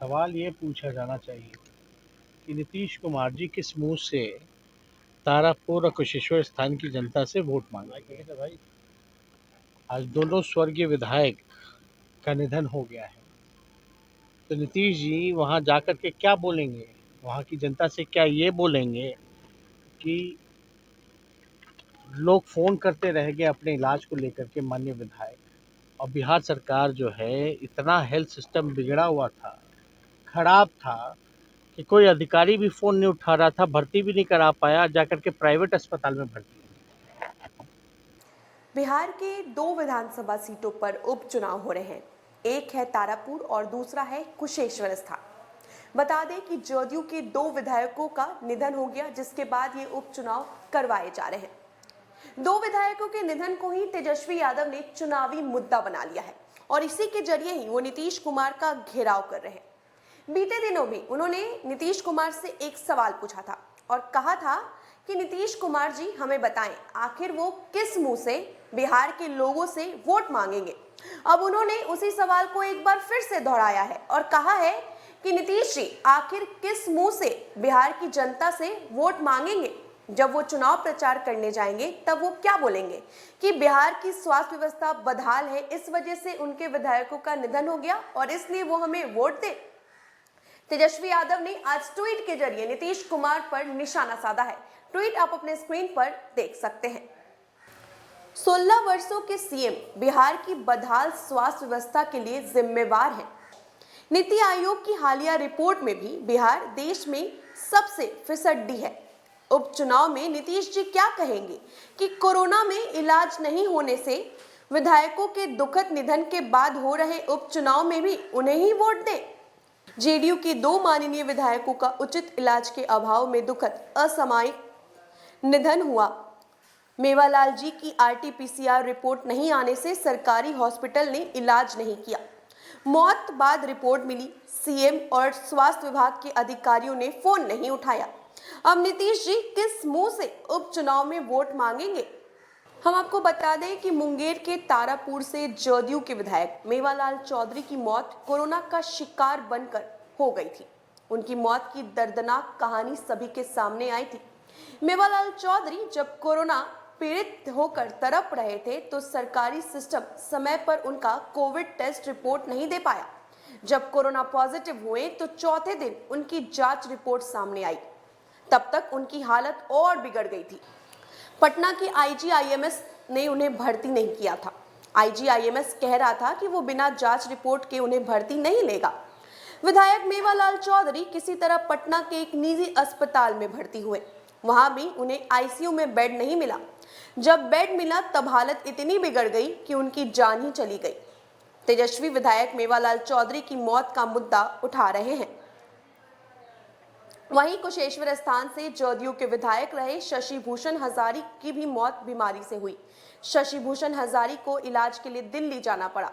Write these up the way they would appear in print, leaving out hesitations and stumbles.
सवाल ये पूछा जाना चाहिए कि नीतीश कुमार जी किस मुंह से तारापुर और कुशेश्वर स्थान की जनता से वोट मांगे। आज दोनों स्वर्गीय विधायक का निधन हो गया है, तो नीतीश जी वहां जाकर के क्या बोलेंगे? वहां की जनता से क्या ये बोलेंगे कि लोग फोन करते रह गए अपने इलाज को लेकर के, माननीय विधायक, और बिहार सरकार जो है इतना हेल्थ सिस्टम बिगड़ा हुआ था, खराब था कि कोई अधिकारी भी फ़ोन नहीं उठा रहा था, भर्ती भी नहीं करा पाया, जाकर के प्राइवेट अस्पताल में भर्ती। बिहार के दो विधानसभा सीटों पर उपचुनाव हो रहे हैं। एक है तारापुर और दूसरा है कुशेश्वर स्थान। बता दें कि जदयू के दो विधायकों का निधन हो गया, जिसके बाद ये उपचुनाव करवाए जा रहे हैं। दो विधायकों के निधन को ही तेजस्वी यादव ने चुनावी मुद्दा बना लिया है और इसी के जरिए ही वो नीतीश कुमार का घेराव कर रहे हैं। बीते दिनों भी उन्होंने नीतीश कुमार से एक सवाल पूछा था और कहा था कि नीतीश कुमार जी हमें बताएं, आखिर वो किस मुंह से बिहार के लोगों से वोट मांगेंगे। अब उन्होंने उसी सवाल को एक बार फिर से दोहराया है और कहा है कि नीतीश जी आखिर किस मुंह से बिहार की जनता से वोट मांगेंगे। जब वो चुनाव प्रचार करने जाएंगे तब वो क्या बोलेंगे कि बिहार की स्वास्थ्य व्यवस्था बदहाल है, इस वजह से उनके विधायकों का निधन हो गया और इसलिए वो हमें वोट दे। तेजस्वी यादव ने आज ट्वीट के जरिए नीतीश कुमार पर निशाना साधा है। ट्वीट आप अपने स्क्रीन पर देख सकते हैं। 16 वर्षों के सीएम बिहार की बदहाल स्वास्थ्य व्यवस्था के लिए जिम्मेवार हैं। नीति आयोग की हालिया रिपोर्ट में भी बिहार देश में सबसे फिसड्डी है। उपचुनाव में नीतीश जी क्या कहेंगे कि कोरोना में इलाज नहीं होने से विधायकों के दुखद निधन के बाद हो रहे उपचुनाव में भी उन्हें ही वोट दें। जेडीयू के दो माननीय विधायकों का उचित इलाज के अभाव में दुखद असामयिक निधन हुआ। मेवालाल जी की आरटीपीसीआर रिपोर्ट नहीं आने से सरकारी हॉस्पिटल ने इलाज नहीं किया। मौत बाद रिपोर्ट मिली, सीएम और स्वास्थ्य विभाग के अधिकारियों ने फोन नहीं उठाया। अब नीतीश जी किस मुंह से उपचुनाव में वोट मांगेंगे? हम आपको बता दें कि मुंगेर के तारापुर से जदयू के विधायक मेवालाल चौधरी की मौत कोरोना का शिकार बनकर हो गई थी। उनकी मौत की दर्दनाक कहानी सभी के सामने आई थी। मेवालाल चौधरी जब कोरोना पीड़ित होकर तड़प रहे थे तो सरकारी सिस्टम समय पर उनका कोविड टेस्ट रिपोर्ट नहीं दे पाया। जब कोरोना पॉजिटिव हुए तो चौथे दिन उनकी जांच रिपोर्ट सामने आई। तब तक उनकी हालत और बिगड़ गई थी। पटना की आईजीआईएमएस ने उन्हें भर्ती नहीं किया था। आईजीआईएमएस कह रहा था कि वो बिना जांच रिपोर्ट के उन्हें भर्ती नहीं लेगा। विधायक मेवालाल चौधरी किसी तरह पटना के एक निजी अस्पताल में भर्ती हुए। वहां भी उन्हें आईसीयू में बेड नहीं मिला। जब बेड मिला तब हालत इतनी बिगड़ गई कि उनकी जान ही चली गई। तेजस्वी विधायक मेवालाल चौधरी की मौत का मुद्दा उठा रहे हैं। वहीं कुशेश्वर स्थान से जदयू के विधायक रहे शशि भूषण हजारी की भी मौत बीमारी से हुई। शशि भूषण हजारी को इलाज के लिए दिल्ली जाना पड़ा।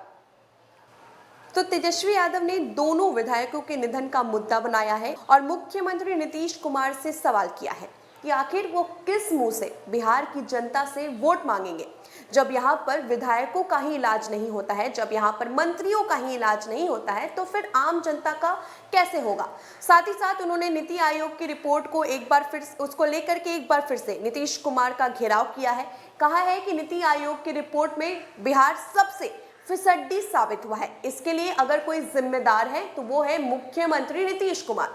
तो तेजस्वी यादव ने दोनों विधायकों के निधन का मुद्दा बनाया है और मुख्यमंत्री नीतीश कुमार से सवाल किया है कि आखिर वो किस मुंह से बिहार की जनता से वोट मांगेंगे। जब यहाँ पर विधायकों का ही इलाज नहीं होता है, जब यहाँ पर मंत्रियों का ही इलाज नहीं होता है, तो फिर आम जनता का कैसे होगा। साथ ही साथ उन्होंने नीति आयोग की रिपोर्ट को एक बार फिर उसको लेकर के एक बार फिर से नीतीश कुमार का घेराव किया है। कहा है कि नीति आयोग की रिपोर्ट में बिहार सबसे फिसड्डी साबित हुआ है। इसके लिए अगर कोई जिम्मेदार है तो वो है मुख्यमंत्री नीतीश कुमार।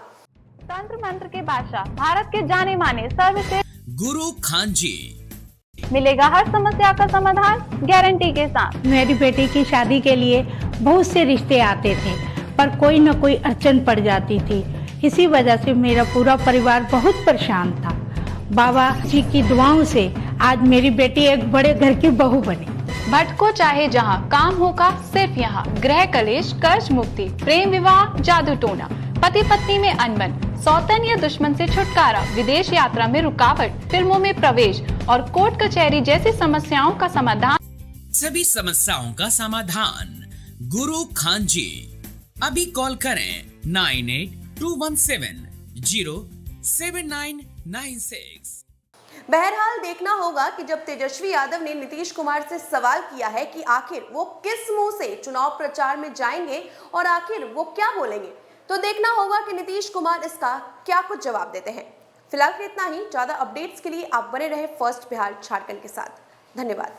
तंत्र मंत्र के बादशाह, भारत के जाने माने सर्वश्रेष्ठ गुरु खान जी, मिलेगा हर समस्या का समाधान गारंटी के साथ। मेरी बेटी की शादी के लिए बहुत से रिश्ते आते थे, पर कोई न कोई अड़चन पड़ जाती थी। इसी वजह से मेरा पूरा परिवार बहुत परेशान था। बाबा जी की दुआओं से आज मेरी बेटी एक बड़े घर की बहू बनी। भटको चाहे जहां, काम होगा सिर्फ यहाँ। गृह कलेश, कर्ज मुक्ति, प्रेम विवाह, जादू टोना, पति पत्नी में अनबन, सौतन या दुश्मन से छुटकारा, विदेश यात्रा में रुकावट, फिल्मों में प्रवेश और कोर्ट कचहरी जैसी समस्याओं का समाधान। सभी समस्याओं का समाधान गुरु खान जी। अभी कॉल करें 9821707996। बहरहाल देखना होगा कि जब तेजस्वी यादव ने नीतीश कुमार से सवाल किया है कि आखिर वो किस मुंह से चुनाव प्रचार में जाएंगे और आखिर वो क्या बोलेंगे। तो देखना होगा कि नीतीश कुमार इसका क्या कुछ जवाब देते हैं। फिलहाल के इतना ही। ज्यादा अपडेट्स के लिए आप बने रहे फर्स्ट बिहार झारखंड के साथ। धन्यवाद।